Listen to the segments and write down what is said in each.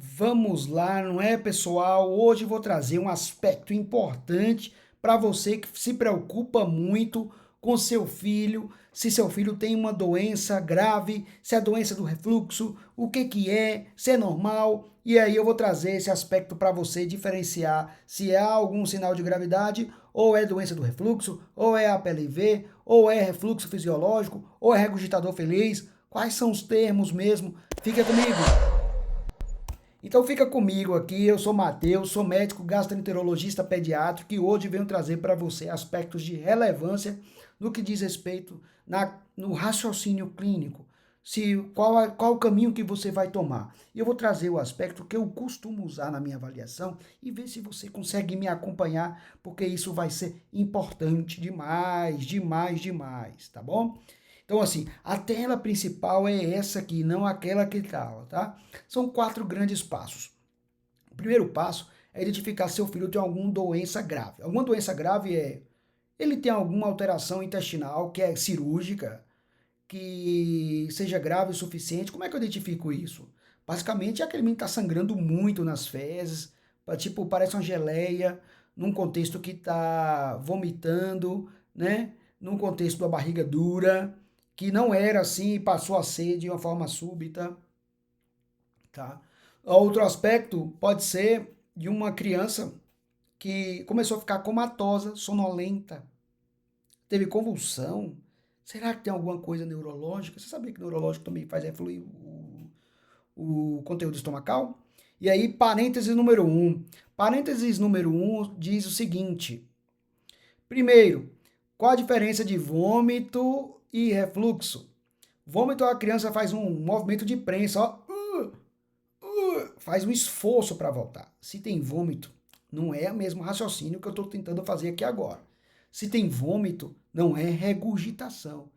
Vamos lá, não é, pessoal? Hoje vou trazer um aspecto importante para você que se preocupa muito com seu filho, se seu filho tem uma doença grave, se é doença do refluxo, o que que é, se é normal. E aí eu vou trazer esse aspecto para você diferenciar se há algum sinal de gravidade, ou é doença do refluxo, ou é APLV, ou é refluxo fisiológico, ou é regurgitador feliz. Quais são os termos mesmo? Fica comigo. Então fica comigo aqui, eu sou Matheus, sou médico gastroenterologista pediátrico e hoje venho trazer para você aspectos de relevância no que diz respeito no raciocínio clínico, se qual o caminho que você vai tomar. E eu vou trazer o aspecto que eu costumo usar na minha avaliação e ver se você consegue me acompanhar, porque isso vai ser importante demais, demais, demais, tá bom? Então, assim, a tela principal é essa aqui, não aquela que estava, tá? São 4 grandes passos. O primeiro passo é identificar se seu filho tem alguma doença grave. Alguma doença grave é ele tem alguma alteração intestinal que é cirúrgica, que seja grave o suficiente. Como é que eu identifico isso? Basicamente é aquele menino que está sangrando muito nas fezes, tipo, parece uma geleia, num contexto que está vomitando, né? Num contexto da barriga dura, que não era assim e passou a ser de uma forma súbita, tá? Outro aspecto pode ser de uma criança que começou a ficar comatosa, sonolenta, teve convulsão. Será que tem alguma coisa neurológica? Você sabia que neurológico também faz refluir o conteúdo estomacal? E aí, parênteses número 1. Parênteses número 1 diz o seguinte. Primeiro, qual a diferença de vômito e refluxo? Vômito, a criança faz um movimento de prensa, ó, faz um esforço para voltar. Se tem vômito, não é o mesmo raciocínio que eu estou tentando fazer aqui agora. Se tem vômito, não é regurgitação.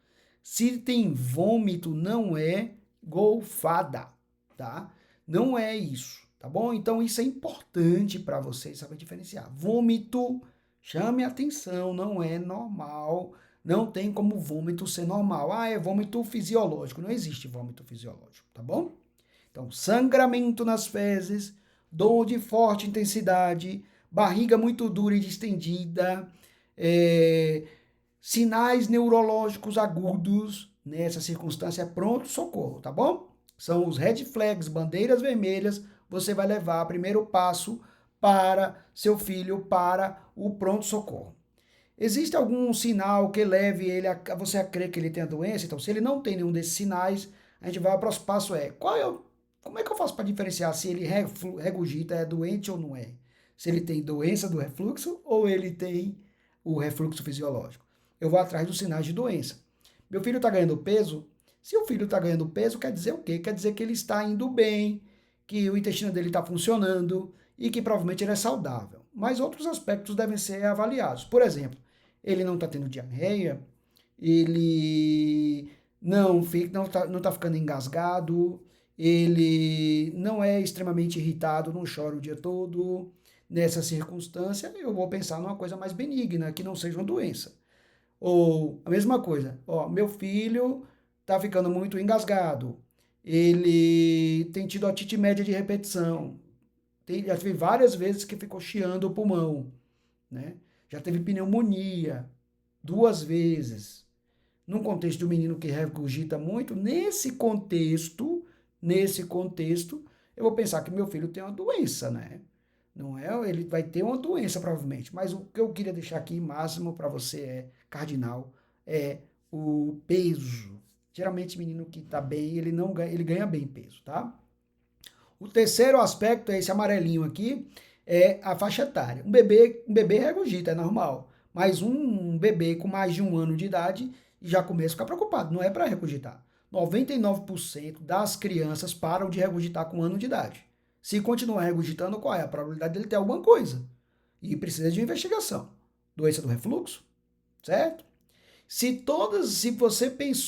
Se tem vômito, não é golfada, tá? Não é isso, tá bom? Então isso é importante para vocês saber diferenciar. Vômito, chame atenção, não é normal. Não tem como vômito ser normal. Ah, é vômito fisiológico. Não existe vômito fisiológico, tá bom? Então, sangramento nas fezes, dor de forte intensidade, barriga muito dura e distendida, sinais neurológicos agudos, nessa circunstância, pronto, socorro, tá bom? São os red flags, bandeiras vermelhas, você vai levar primeiro passo para seu filho para o pronto socorro. Existe algum sinal que leve ele a você a crer que ele tem a doença? Então, se ele não tem nenhum desses sinais, a gente vai para o próximo passo como é que eu faço para diferenciar se ele regurgita, é doente ou não é? Se ele tem doença do refluxo ou ele tem o refluxo fisiológico? Eu vou atrás dos sinais de doença. Meu filho está ganhando peso? Se o filho está ganhando peso, quer dizer o quê? Quer dizer que ele está indo bem, que o intestino dele está funcionando e que provavelmente ele é saudável. Mas outros aspectos devem ser avaliados. Por exemplo, ele não está tendo diarreia, ele não tá ficando engasgado, ele não é extremamente irritado, não chora o dia todo. Nessa circunstância, eu vou pensar numa coisa mais benigna, que não seja uma doença. Ou a mesma coisa, ó, meu filho tá ficando muito engasgado, ele tem tido otite média de repetição, já teve várias vezes que ficou chiando o pulmão, né? Já teve pneumonia 2 vezes. Num contexto de um menino que regurgita muito, nesse contexto, eu vou pensar que meu filho tem uma doença, né? Não é? Ele vai ter uma doença provavelmente, mas o que eu queria deixar aqui máximo para você é cardinal, é o peso. Geralmente menino que está bem, ele não ganha, ele ganha bem peso, tá? O terceiro aspecto é esse amarelinho aqui, é a faixa etária. Um bebê regurgita, é normal. Mas um bebê com mais de 1 ano de idade já começa a ficar preocupado. Não é para regurgitar. 99% das crianças param de regurgitar com 1 ano de idade. Se continuar regurgitando, qual é a probabilidade dele ter alguma coisa? E precisa de investigação. Doença do refluxo, certo? Se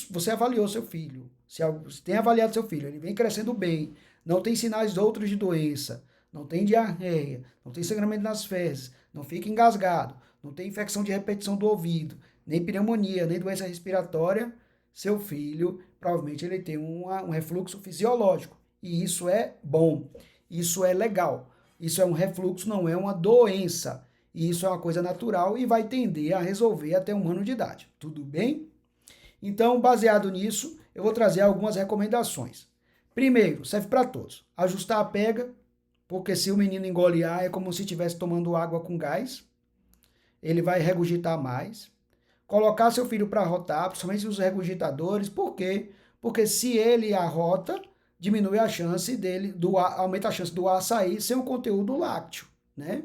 você avaliou seu filho, se tem avaliado seu filho, ele vem crescendo bem, não tem sinais outros de doença, não tem diarreia, não tem sangramento nas fezes, não fica engasgado, não tem infecção de repetição do ouvido, nem pneumonia, nem doença respiratória, seu filho provavelmente ele tem um refluxo fisiológico. E isso é bom. Isso é legal. Isso é um refluxo, não é uma doença. E isso é uma coisa natural e vai tender a resolver até 1 ano de idade. Tudo bem? Então, baseado nisso, eu vou trazer algumas recomendações. Primeiro, serve para todos. Ajustar a pega, porque se o menino engole ar, é como se estivesse tomando água com gás. Ele vai regurgitar mais. Colocar seu filho para rotar, principalmente os regurgitadores. Por quê? Porque se ele arrota, diminui a chance dele, aumenta a chance do ar sair sem o conteúdo lácteo, né?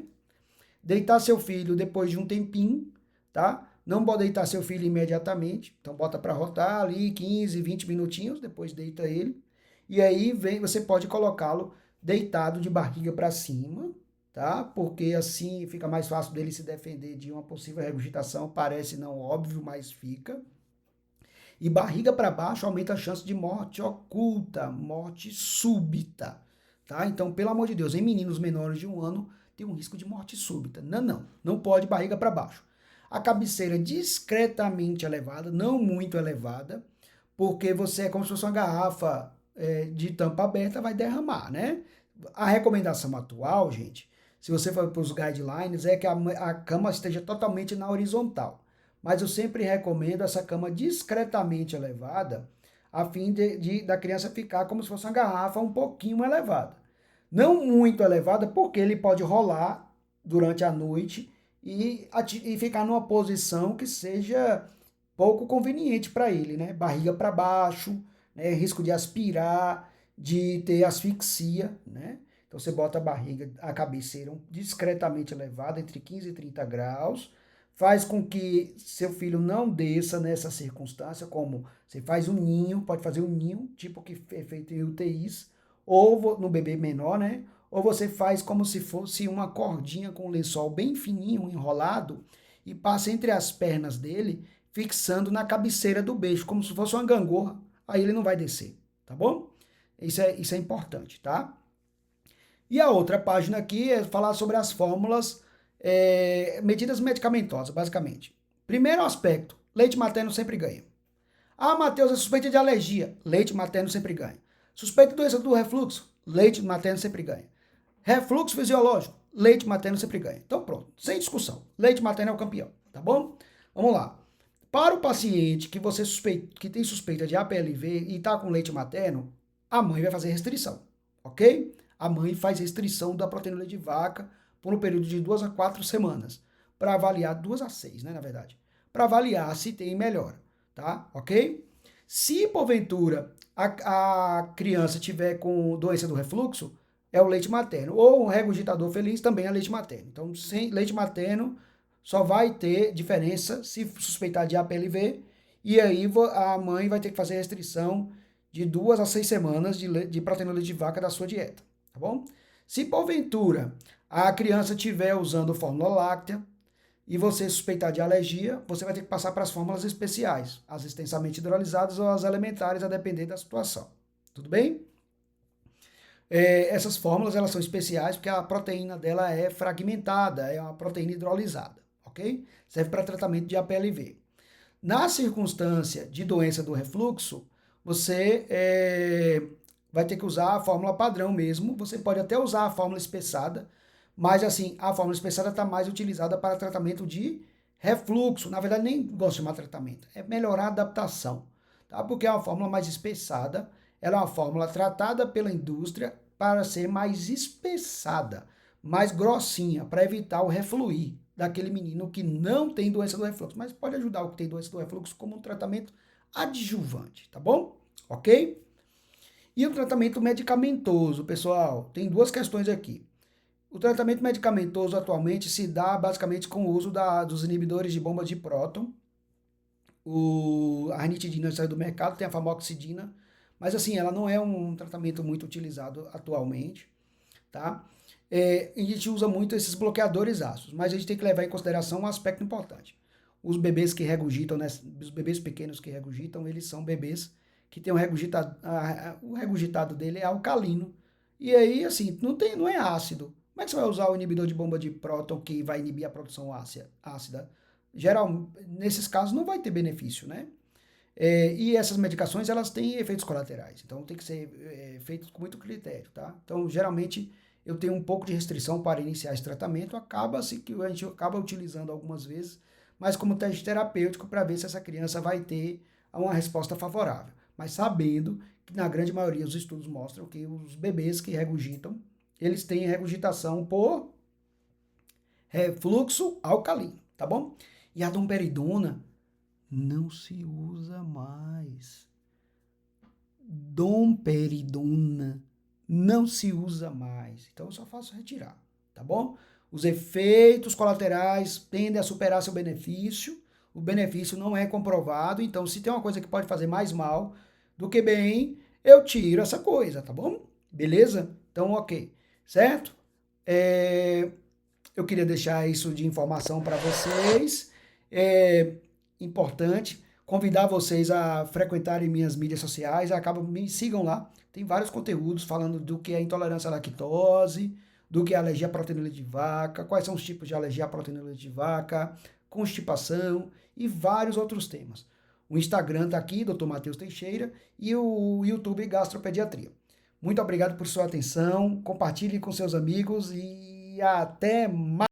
Deitar seu filho depois de um tempinho, tá? Não pode deitar seu filho imediatamente. Então bota para rotar ali 15, 20 minutinhos, depois deita ele. E aí você pode colocá-lo deitado de barriga para cima, tá? Porque assim fica mais fácil dele se defender de uma possível regurgitação, parece não óbvio, mas fica. E barriga para baixo aumenta a chance de morte oculta, morte súbita, tá? Então, pelo amor de Deus, em meninos menores de 1 ano, tem um risco de morte súbita. Não pode barriga para baixo. A cabeceira discretamente elevada, não muito elevada, porque você é como se fosse uma garrafa de tampa aberta, vai derramar, né? A recomendação atual, gente, se você for para os guidelines, é que a cama esteja totalmente na horizontal. Mas eu sempre recomendo essa cama discretamente elevada, a fim da criança ficar como se fosse uma garrafa um pouquinho elevada. Não muito elevada, porque ele pode rolar durante a noite e ficar numa posição que seja pouco conveniente para ele, né? Barriga para baixo, né? Risco de aspirar, de ter asfixia, né? Então você bota a barriga, a cabeceira discretamente elevada, entre 15 e 30 graus, faz com que seu filho não desça nessa circunstância, como você faz um ninho, pode fazer um ninho, tipo que é feito em UTIs, ou no bebê menor, né? Ou você faz como se fosse uma cordinha com um lençol bem fininho, enrolado, e passa entre as pernas dele, fixando na cabeceira do beijo, como se fosse uma gangorra. Aí ele não vai descer, tá bom? Isso é importante, tá? E a outra página aqui é falar sobre as fórmulas, medidas medicamentosas, basicamente. Primeiro aspecto, leite materno sempre ganha. Ah, Matheus, é suspeita de alergia. Leite materno sempre ganha. Suspeita de doença do refluxo. Leite materno sempre ganha. Refluxo fisiológico. Leite materno sempre ganha. Então pronto, sem discussão. Leite materno é o campeão, tá bom? Vamos lá. Para o paciente que tem suspeita de APLV e está com leite materno, a mãe vai fazer restrição, ok? A mãe faz restrição da proteína de vaca por um período de 2 a 4 semanas, para avaliar, 2 a 6, né, na verdade, para avaliar se tem melhora, tá? Ok? Se, porventura, a criança tiver com doença do refluxo, é o leite materno. Ou um regurgitador feliz também é leite materno. Então, sem leite materno, só vai ter diferença se suspeitar de APLV, e aí a mãe vai ter que fazer restrição de 2 a 6 semanas de proteína de vaca da sua dieta, tá bom? Se porventura a criança estiver usando fórmula láctea e você suspeitar de alergia, você vai ter que passar para as fórmulas especiais, as extensamente hidrolisadas ou as elementares, a depender da situação. Tudo bem? Essas fórmulas elas são especiais porque a proteína dela é fragmentada, é uma proteína hidrolisada, ok? Serve para tratamento de APLV. Na circunstância de doença do refluxo, você vai ter que usar a fórmula padrão mesmo. Você pode até usar a fórmula espessada, mas assim, a fórmula espessada está mais utilizada para tratamento de refluxo. Na verdade, nem gosto de chamar tratamento, é melhorar a adaptação, tá? Porque é uma fórmula mais espessada, ela é uma fórmula tratada pela indústria para ser mais espessada, mais grossinha, para evitar o refluir daquele menino que não tem doença do refluxo, mas pode ajudar o que tem doença do refluxo como um tratamento adjuvante, tá bom? Ok? E o tratamento medicamentoso, pessoal, tem duas questões aqui. O tratamento medicamentoso atualmente se dá basicamente com o uso dos inibidores de bomba de próton. A ranitidina saiu do mercado, tem a famoxidina, mas assim, ela não é um tratamento muito utilizado atualmente, tá? A gente usa muito esses bloqueadores ácidos, mas a gente tem que levar em consideração um aspecto importante. Os bebês que regurgitam, né, os bebês pequenos que regurgitam, eles são bebês que tem um regurgitado, o regurgitado dele é alcalino. E aí, assim, não é ácido. Como é que você vai usar o inibidor de bomba de próton que vai inibir a produção ácida? Nesses casos, não vai ter benefício, né? E essas medicações, elas têm efeitos colaterais, então tem que ser feitos com muito critério, tá? Então, geralmente, eu tenho um pouco de restrição para iniciar esse tratamento, acaba-se que a gente acaba utilizando algumas vezes, mas como teste terapêutico para ver se essa criança vai ter uma resposta favorável. Mas sabendo que na grande maioria os estudos mostram que os bebês que regurgitam, eles têm regurgitação por refluxo alcalino, tá bom? E a domperidona não se usa mais. Domperidona não se usa mais. Então eu só faço retirar, tá bom? Os efeitos colaterais tendem a superar seu benefício. O benefício não é comprovado, então se tem uma coisa que pode fazer mais mal do que bem, eu tiro essa coisa, tá bom? Beleza? Então, ok. Certo? Eu queria deixar isso de informação para vocês. É importante convidar vocês a frequentarem minhas mídias sociais. Me sigam lá. Tem vários conteúdos falando do que é intolerância à lactose, do que é alergia à proteína de vaca, quais são os tipos de alergia à proteína de vaca, constipação e vários outros temas. O Instagram está aqui, Dr. Matheus Teixeira, e o YouTube Gastropediatria. Muito obrigado por sua atenção. Compartilhe com seus amigos e até mais.